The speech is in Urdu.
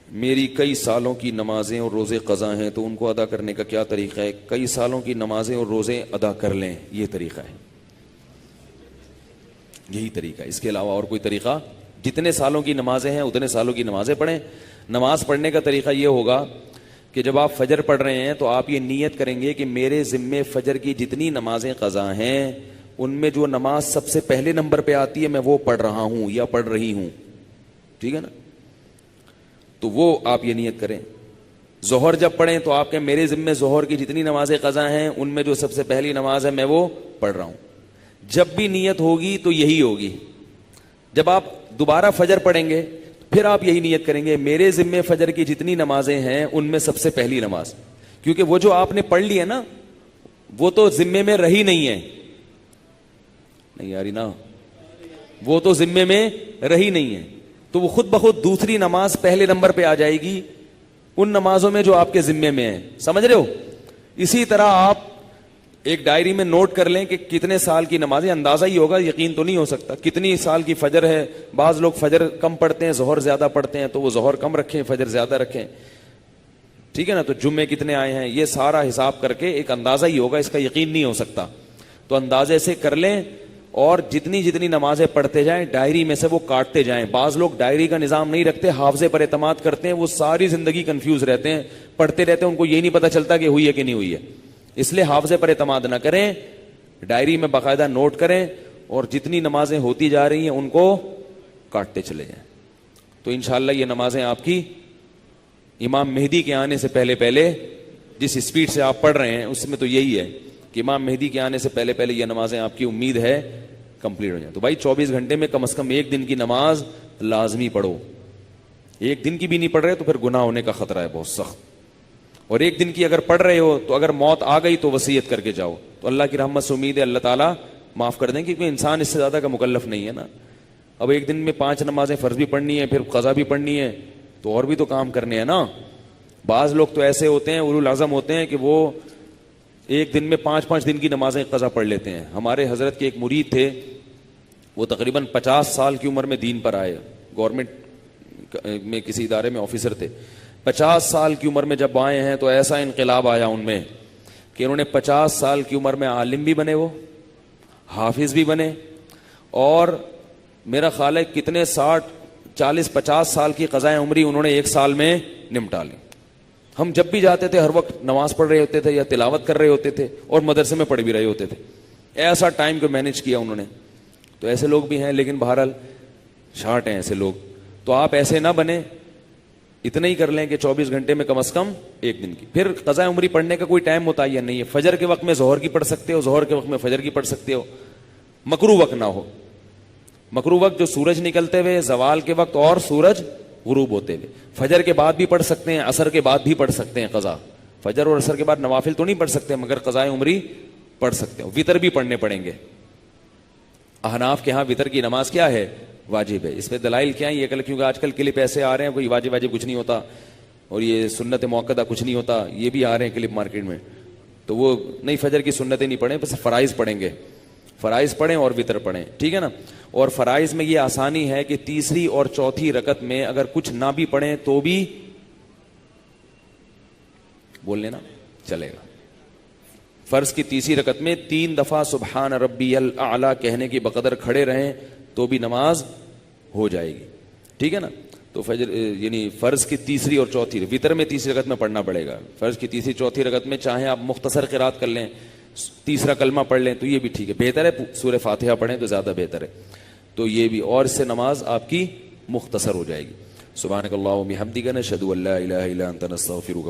میری کئی سالوں کی نمازیں اور روزے قضا ہیں تو ان کو ادا کرنے کا کیا طریقہ ہے؟ کئی سالوں کی نمازیں اور روزے ادا کر لیں، یہ طریقہ ہے، یہی طریقہ ہے، اس کے علاوہ اور کوئی طریقہ؟ جتنے سالوں کی نمازیں ہیں اتنے سالوں کی نمازیں پڑھیں۔ نماز پڑھنے کا طریقہ یہ ہوگا کہ جب آپ فجر پڑھ رہے ہیں تو آپ یہ نیت کریں گے کہ میرے ذمے فجر کی جتنی نمازیں قضا ہیں ان میں جو نماز سب سے پہلے نمبر پہ آتی ہے میں وہ پڑھ رہا ہوں یا پڑھ رہی ہوں، ٹھیک ہے نا؟ تو وہ آپ یہ نیت کریں۔ ظہر جب پڑھیں تو آپ کے میرے ذمے ظہر کی جتنی نمازیں قضا ہیں ان میں جو سب سے پہلی نماز ہے میں وہ پڑھ رہا ہوں۔ جب بھی نیت ہوگی تو یہی ہوگی۔ جب آپ دوبارہ فجر پڑھیں گے پھر آپ یہی نیت کریں گے میرے ذمے فجر کی جتنی نمازیں ہیں ان میں سب سے پہلی نماز، کیونکہ وہ جو آپ نے پڑھ لی ہے نا وہ تو ذمے میں رہی نہیں ہے، نہیں یاری نا، وہ تو ذمے میں رہی نہیں ہے، تو وہ خود بخود دوسری نماز پہلے نمبر پہ آ جائے گی ان نمازوں میں جو آپ کے ذمے میں ہیں، سمجھ رہے ہو؟ اسی طرح آپ ایک ڈائری میں نوٹ کر لیں کہ کتنے سال کی نمازیں، اندازہ ہی ہوگا، یقین تو نہیں ہو سکتا، کتنی سال کی فجر ہے۔ بعض لوگ فجر کم پڑھتے ہیں ظہر زیادہ پڑھتے ہیں تو وہ ظہر کم رکھیں فجر زیادہ رکھیں، ٹھیک ہے نا؟ تو جمعے کتنے آئے ہیں یہ سارا حساب کر کے ایک اندازہ ہی ہوگا، اس کا یقین نہیں ہو سکتا، تو اندازے سے کر لیں اور جتنی جتنی نمازیں پڑھتے جائیں ڈائری میں سے وہ کاٹتے جائیں۔ بعض لوگ ڈائری کا نظام نہیں رکھتے، حافظے پر اعتماد کرتے ہیں، وہ ساری زندگی کنفیوز رہتے ہیں، پڑھتے رہتے ہیں، ان کو یہ نہیں پتہ چلتا کہ ہوئی ہے کہ نہیں ہوئی ہے۔ اس لیے حافظے پر اعتماد نہ کریں، ڈائری میں باقاعدہ نوٹ کریں اور جتنی نمازیں ہوتی جا رہی ہیں ان کو کاٹتے چلے جائیں، تو انشاءاللہ یہ نمازیں آپ کی امام مہدی کے آنے سے پہلے پہلے، جس اسپیڈ سے آپ پڑھ رہے ہیں اس میں تو یہی ہے کہ امام مہدی کے آنے سے پہلے پہلے یہ نمازیں آپ کی امید ہے کمپلیٹ ہو جائیں۔ تو بھائی 24 گھنٹے میں کم از کم ایک دن کی نماز لازمی پڑھو، ایک دن کی بھی نہیں پڑھ رہے تو پھر گناہ ہونے کا خطرہ ہے بہت سخت، اور ایک دن کی اگر پڑھ رہے ہو تو اگر موت آ گئی تو وصیت کر کے جاؤ، تو اللہ کی رحمت سے امید ہے اللہ تعالیٰ معاف کر دیں، کیونکہ انسان اس سے زیادہ کا مکلف نہیں ہے نا۔ اب ایک دن میں 5 نمازیں فرض بھی پڑھنی ہے، پھر قضا بھی پڑھنی ہے، تو اور بھی تو کام کرنے ہیں نا۔ بعض لوگ تو ایسے ہوتے ہیں اولو العزم ہوتے ہیں کہ وہ ایک دن میں 5 دن کی نمازیں قضا پڑھ لیتے ہیں۔ ہمارے حضرت کے ایک مرید تھے، وہ تقریباً 50 سال کی عمر میں دین پر آئے، گورنمنٹ میں کسی ادارے میں آفیسر تھے۔ 50 سال کی عمر میں جب آئے ہیں تو ایسا انقلاب آیا ان میں کہ انہوں نے 50 سال کی عمر میں عالم بھی بنے، وہ حافظ بھی بنے، اور میرا خیال ہے کتنے 40-50 سال کی قضائے عمری انہوں نے ایک سال میں نمٹا لی۔ ہم جب بھی جاتے تھے ہر وقت نماز پڑھ رہے ہوتے تھے یا تلاوت کر رہے ہوتے تھے اور مدرسے میں پڑھ بھی رہے ہوتے تھے، ایسا ٹائم کو مینج کیا انہوں نے۔ تو ایسے لوگ بھی ہیں، لیکن بہرحال شارٹ ہیں ایسے لوگ، تو آپ ایسے نہ بنیں، اتنا ہی کر لیں کہ 24 گھنٹے میں کم از کم ایک دن کی۔ پھر قضاء عمری پڑھنے کا کوئی ٹائم متعین نہیں ہے، فجر کے وقت میں ظہر کی پڑھ سکتے ہو، ظہر کے وقت میں فجر کی پڑھ سکتے ہو، مکروہ وقت نہ ہو۔ مکروہ وقت جو سورج نکلتے ہوئے، زوال کے وقت اور سورج غروب ہوتے ہوئے، فجر کے بعد بھی پڑھ سکتے ہیں، عصر کے بعد بھی پڑھ سکتے ہیں قضا۔ فجر اور عصر کے بعد نوافل تو نہیں پڑھ سکتے مگر قضاء عمری پڑھ سکتے ہو۔ وتر بھی پڑھنے پڑیں گے۔ احناف کے ہاں وتر کی نماز کیا ہے؟ واجب ہے۔ اس پہ دلائل کیا ہیں؟ یہ کیونکہ آج کل کلپ ایسے آ رہے ہیں کوئی واجب کچھ نہیں ہوتا اور یہ سنت موقدہ کچھ نہیں ہوتا، یہ بھی آ رہے ہیں کلپ مارکیٹ میں، تو وہ نہیں، فجر کی سنتیں نہیں پڑھیں، بس فرائض پڑھیں گے، فرائض پڑھیں اور وتر پڑھیں، ٹھیک ہے نا؟ اور فرائض میں یہ آسانی ہے کہ تیسری اور چوتھی رکعت میں اگر کچھ نہ بھی پڑھیں تو بھی بول لینا چلے گا۔ فرض کی تیسری رکعت میں 3 دفعہ سبحان ربی الاعلی کہنے کی بقدر کھڑے رہیں تو بھی نماز ہو جائے گی، ٹھیک ہے نا؟ تو فجر یعنی فرض کی تیسری اور چوتھی، وتر میں تیسری رکعت میں پڑھنا پڑے گا، فرض کی تیسری چوتھی رکعت میں چاہیں آپ مختصر قرات کر لیں، تیسرا کلمہ پڑھ لیں تو یہ بھی ٹھیک ہے، بہتر ہے سورہ فاتحہ پڑھیں تو زیادہ بہتر ہے، تو یہ بھی، اور اس سے نماز آپ کی مختصر ہو جائے گی۔ سبحانک اللہم و بحمدک، نشہد ان لا الہ الا انت، نستغفرک۔